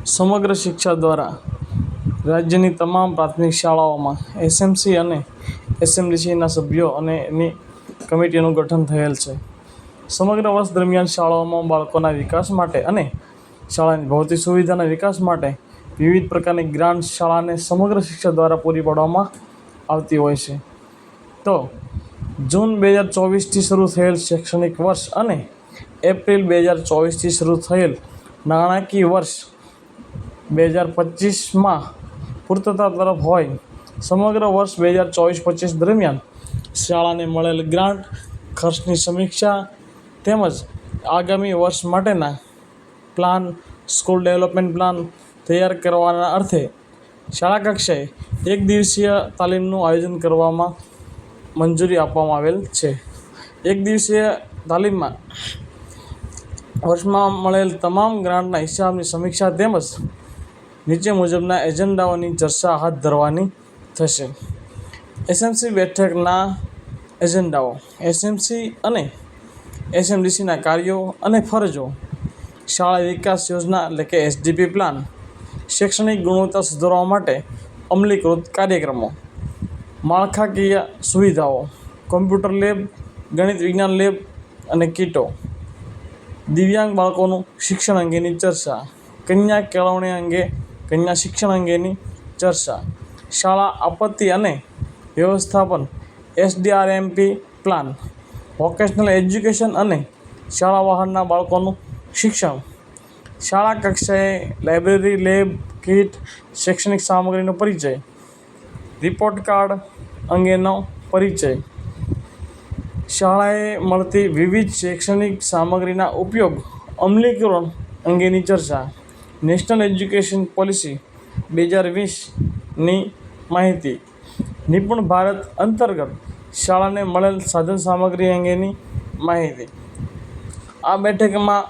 સમગ્ર શિક્ષા દ્વારા રાજ્યની તમામ પ્રાથમિક શાળાઓમાં એસએમસી અને એસએમડીસીના સભ્યો અને એની કમિટીનું ગઠન થયેલ છે. સમગ્ર વર્ષ દરમિયાન શાળાઓમાં બાળકોના વિકાસ માટે અને શાળાની ભૌતિક સુવિધાના વિકાસ માટે વિવિધ પ્રકારની ગ્રાન્ટ શાળાને સમગ્ર શિક્ષા દ્વારા પૂરી પાડવામાં આવતી હોય છે. તો જૂન 2024થી શરૂ થયેલ શૈક્ષણિક વર્ષ અને એપ્રિલ 2024થી શરૂ થયેલ નાણાકીય વર્ષ 2025માં પૂર્તતા તરફ હોય સમગ્ર વર્ષ 2024-25 દરમિયાન શાળાને મળેલ ગ્રાન્ટ ખર્ચની સમીક્ષા તેમજ આગામી વર્ષ માટેના પ્લાન સ્કૂલ ડેવલપમેન્ટ પ્લાન તૈયાર કરવાના અર્થે શાળા કક્ષાએ એક દિવસીય તાલીમનું આયોજન કરવામાં મંજૂરી આપવામાં આવેલ છે. એક દિવસીય તાલીમમાં વર્ષમાં મળેલ તમામ ગ્રાન્ટના હિસાબની સમીક્ષા તેમજ નીચે મુજબના એજન્ડાઓની ચર્ચા હાથ ધરવાની થશે. એસએમસી બેઠકના એજન્ડાઓ. એસએમસી અને એસએમડીસીના કાર્યો અને ફરજો. શાળા વિકાસ યોજના એટલે કે SDP પ્લાન. શૈક્ષણિક ગુણવત્તા સુધારવા માટે અમલીકૃત કાર્યક્રમો. માળખાકીય સુવિધાઓ. કોમ્પ્યુટર લેબ, ગણિત વિજ્ઞાન લેબ અને કીટો. દિવ્યાંગ બાળકોનું શિક્ષણ અંગેની ચર્ચા. કન્યા કેળવણી અંગે કન્યા શિક્ષણ અંગેની ચર્ચા. શાળા આપત્તિ અને વ્યવસ્થાપન SDRMP પ્લાન. વોકેશનલ એજ્યુકેશન અને શાળા બહારના બાળકોનું શિક્ષણ. શાળા કક્ષાએ લાઇબ્રેરી, લેબ, કીટ, શૈક્ષણિક સામગ્રીનો પરિચય. રિપોર્ટ કાર્ડ અંગેનો પરિચય. શાળાએ મળતી વિવિધ શૈક્ષણિક સામગ્રીના ઉપયોગ અમલીકરણ અંગેની ચર્ચા. નેશનલ એજ્યુકેશન પોલિસી 2020ની માહિતી. નિપુણ ભારત અંતર્ગત શાળાને મળેલ સાધન સામગ્રી અંગેની માહિતી. આ બેઠકમાં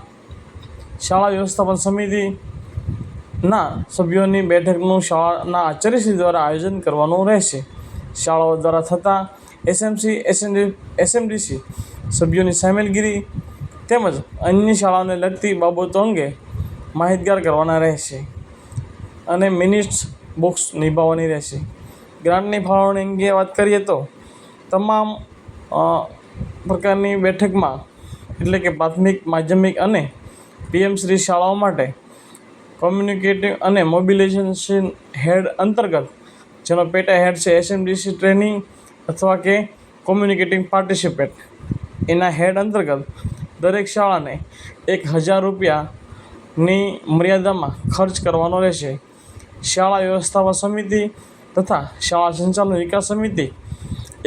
શાળા વ્યવસ્થાપન સમિતિના સભ્યોની બેઠકનું શાળાના આચાર્યશ્રી દ્વારા આયોજન કરવાનું રહેશે. શાળાઓ દ્વારા થતા એસએમસી એસએમડીસી સભ્યોની સામેલગીરી તેમજ અન્ય શાળાઓને લગતી બાબતો અંગે માહિતગાર કરવાના રહેશે અને મિનિટ્સ બુક્સ નિભાવવાની રહેશે. ગ્રાન્ટની ફાળવણી અંગે વાત કરીએ તો તમામ પ્રકારની બેઠકમાં એટલે કે પ્રાથમિક, માધ્યમિક અને પીએમશ્રી શાળાઓ માટે કોમ્યુનિકેટિવ અને મોબિલાઇઝેશન હેડ અંતર્ગત જેનો પેટા હેડ છે એસએમડીસી ટ્રેનિંગ અથવા કે કોમ્યુનિકેટિંગ પાર્ટિસિપેટ એના હેડ અંતર્ગત દરેક શાળાને 1000 રૂપિયાની મર્યાદામાં ખર્ચ કરવાનો રહેશે. શાળા વ્યવસ્થાપન સમિતિ તથા શાળા સંચાલન વિકાસ સમિતિ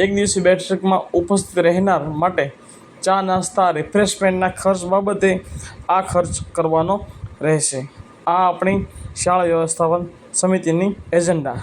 એક દિવસીય બેઠકમાં ઉપસ્થિત રહેનાર માટે ચા નાસ્તા રિફ્રેશમેન્ટના ખર્ચ બાબતે આ ખર્ચ કરવાનો રહેશે. આ આપણી શાળા વ્યવસ્થાપન સમિતિની એજન્ડા.